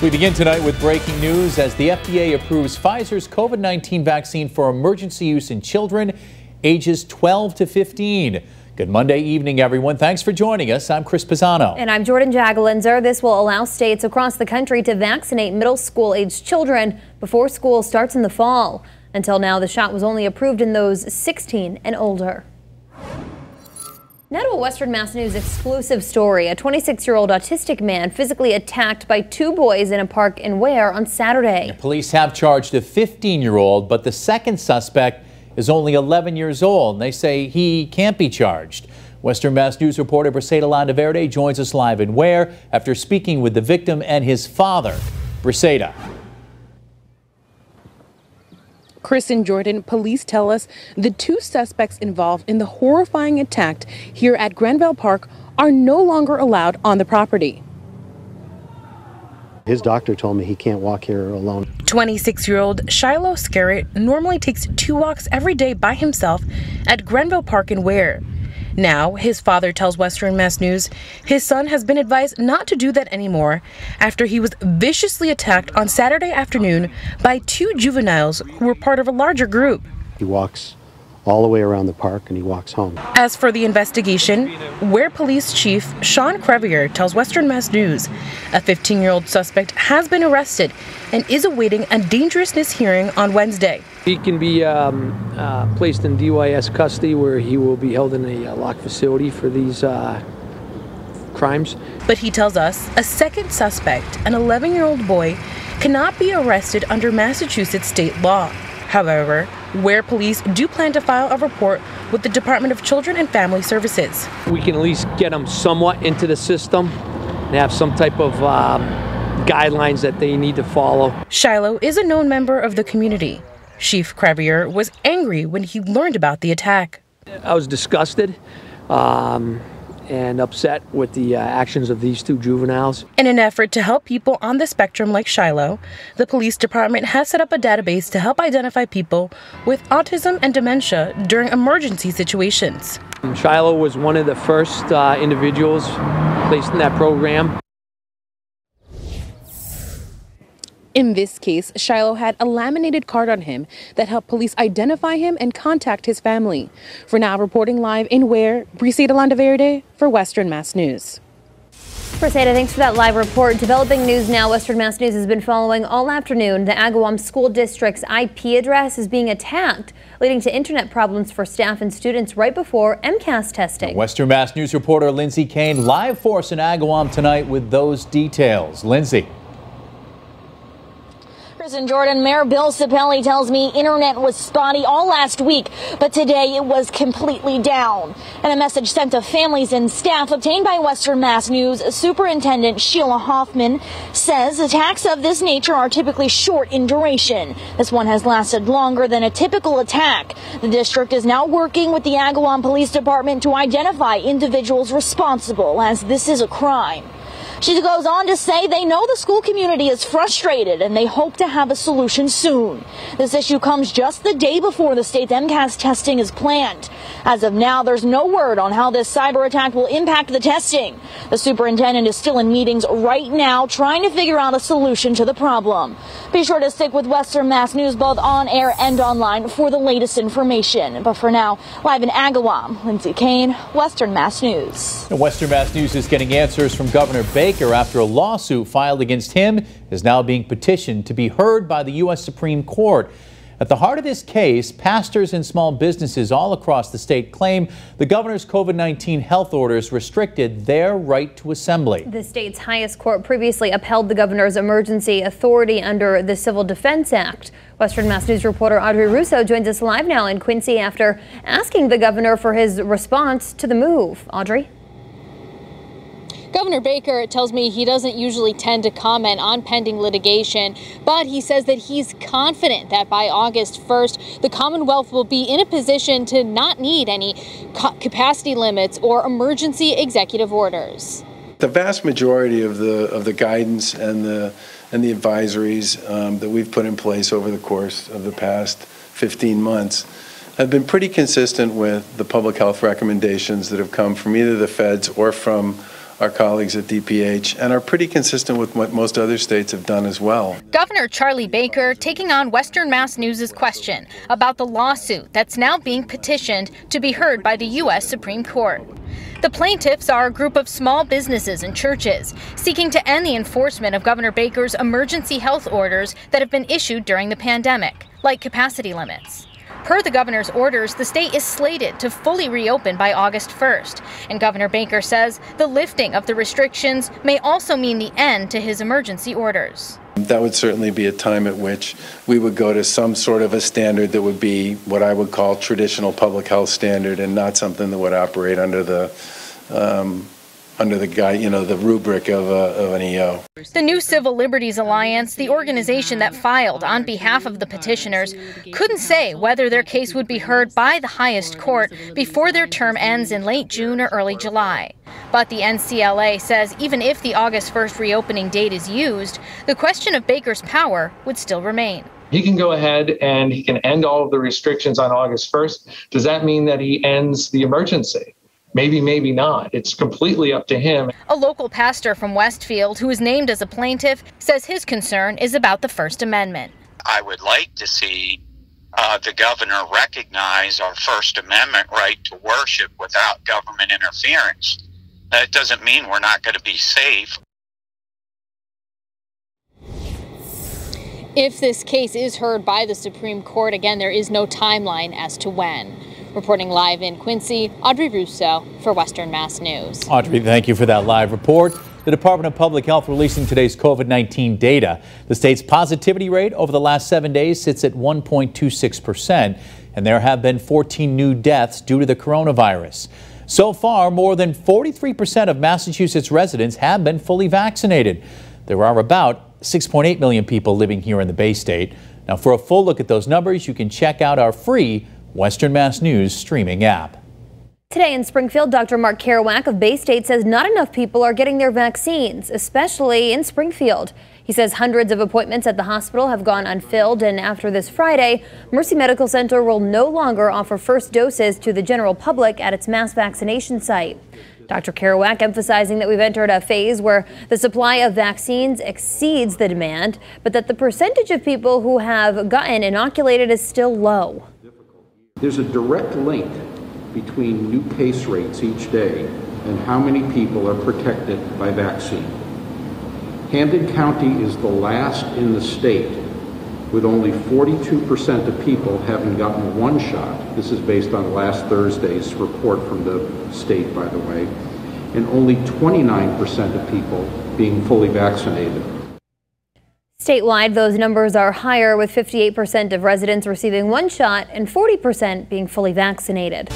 We begin tonight with breaking news as the FDA approves Pfizer's COVID-19 vaccine for emergency use in children ages 12 to 15. Good Monday evening, everyone. Thanks for joining us. I'm Chris Pisano. And I'm Jordyn Jagolinzer. This will allow states across the country to vaccinate middle school aged children before school starts in the fall. Until now, the shot was only approved in those 16 and older. Now to a Western Mass News exclusive story. A 26-year-old autistic man physically attacked by two boys in a park in Ware on Saturday. Police have charged a 15-year-old, but the second suspect is only 11 years old. They say he can't be charged. Western Mass News reporter Pisano Landaverde joins us live in Ware after speaking with the victim and his father. Pisano. Chris and Jordyn, police tell us the two suspects involved in the horrifying attack here at Granville Park are no longer allowed on the property. His doctor told me he can't walk here alone. 26-year-old Shiloh Scarrett normally takes 2 walks every day by himself at Granville Park in Ware. Now, his father tells Western Mass News his son has been advised not to do that anymore after he was viciously attacked on Saturday afternoon by two juveniles who were part of a larger group. He walks all the way around the park and he walks home. As for the investigation, Ware Police Chief SHAWN CREVIER tells Western Mass News a 15-year-old suspect has been arrested and is awaiting a dangerousness hearing on Wednesday. He can be placed in DYS custody where he will be held in a locked facility for these crimes. But he tells us a second suspect, an 11-year-old boy, cannot be arrested under Massachusetts state law. However, Ware police do plan to file a report with the Department of Children and Family Services. We can at least get them somewhat into the system and have some type of guidelines that they need to follow. Shiloh is a known member of the community. Chief CREVIER was angry when he learned about the attack. I was disgusted and upset with the actions of these two juveniles. In an effort to help people on the spectrum like Shiloh, the police department has set up a database to help identify people with autism and dementia during emergency situations. Shiloh was one of the first individuals placed in that program. In this case, Shiloh had a laminated card on him that helped police identify him and contact his family. For now, reporting live in Ware, Pisano Landaverde for Western Mass News. Pisano, thanks for that live report. Developing news now. Western Mass News has been following all afternoon. The Agawam School District's IP address is being attacked, leading to internet problems for staff and students right before MCAS testing. Western Mass News reporter LINDSEY KANE live for us in Agawam tonight with those details. LINDSEY. Chris and Jordyn, Mayor Bill Sapelli tells me internet was spotty all last week, but today it was completely down. In a message sent to families and staff obtained by Western Mass News, Superintendent Sheila Hoffman says attacks of this nature are typically short in duration. This one has lasted longer than a typical attack. The district is now working with the Agawam Police Department to identify individuals responsible, as this is a crime. She goes on to say they know the school community is frustrated and they hope to have a solution soon. This issue comes just the day before the state's MCAS testing is planned. As of now, there's no word on how this cyber attack will impact the testing. The superintendent is still in meetings right now trying to figure out a solution to the problem. Be sure to stick with Western Mass News both on air and online for the latest information. But for now, live in Agawam, LINDSEY KANE, Western Mass News. And Western Mass News is getting answers from Governor Baker after a lawsuit filed against him is now being petitioned to be heard by the U.S. Supreme Court. At the heart of this case, pastors and small businesses all across the state claim the governor's COVID-19 health orders restricted their right to assembly. The state's highest court previously upheld the governor's emergency authority under the Civil Defense Act. Western Mass News reporter Audrey Russo joins us live now in Quincy after asking the governor for his response to the move. Audrey? Governor Baker tells me he doesn't usually tend to comment on pending litigation, but he says that he's confident that by August 1st, the Commonwealth will be in a position to not need any capacity limits or emergency executive orders. The vast majority of the guidance and the advisories that we've put in place over the course of the past 15 months have been pretty consistent with the public health recommendations that have come from either the feds or from our colleagues at DPH and are pretty consistent with what most other states have done as well. Governor Charlie Baker taking on Western Mass News' question about the lawsuit that's now being petitioned to be heard by the U.S. Supreme Court. The plaintiffs are a group of small businesses and churches seeking to end the enforcement of Governor Baker's emergency health orders that have been issued during the pandemic, like capacity limits. Per the governor's orders, the state is slated to fully reopen by August 1st, and Governor Baker says the lifting of the restrictions may also mean the end to his emergency orders. That would certainly be a time at which we would go to some sort of a standard that would be what I would call traditional public health standard and not something that would operate under the the rubric of an EO. The New Civil Liberties Alliance, the organization that filed on behalf of the petitioners, couldn't say whether their case would be heard by the highest court before their term ends in late June or early July. But the NCLA says even if the August 1st reopening date is used, the question of Baker's power would still remain. He can go ahead and he can end all of the restrictions on August 1st. Does that mean that he ends the emergency? Maybe, maybe not. It's completely up to him. A local pastor from Westfield, who is named as a plaintiff, says his concern is about the First Amendment. I would like to see the governor recognize our First Amendment right to worship without government interference. That doesn't mean we're not going to be safe. If this case is heard by the Supreme Court, again, there is no timeline as to when. Reporting live in Quincy, Audrey Russo for Western Mass News. Audrey, thank you for that live report. The Department of Public Health releasing today's COVID-19 data. The state's positivity rate over the last 7 days sits at 1.26%, and there have been 14 new deaths due to the coronavirus. So far, more than 43% of Massachusetts residents have been fully vaccinated. There are about 6.8 million people living here in the Bay State. Now, for a full look at those numbers, you can check out our free Western Mass News streaming app. Today in Springfield, Dr. Mark Kerouac of Bay State says not enough people are getting their vaccines, especially in Springfield. He says hundreds of appointments at the hospital have gone unfilled, and after this Friday, Mercy Medical Center will no longer offer first doses to the general public at its mass vaccination site. Dr. Kerouac emphasizing that we've entered a phase where the supply of vaccines exceeds the demand, but that the percentage of people who have gotten inoculated is still low. There's a direct link between new case rates each day and how many people are protected by vaccine. Hampden County is the last in the state with only 42% of people having gotten one shot. This is based on last Thursday's report from the state, by the way, and only 29% of people being fully vaccinated. Statewide, those numbers are higher, with 58% of residents receiving one shot and 40% being fully vaccinated.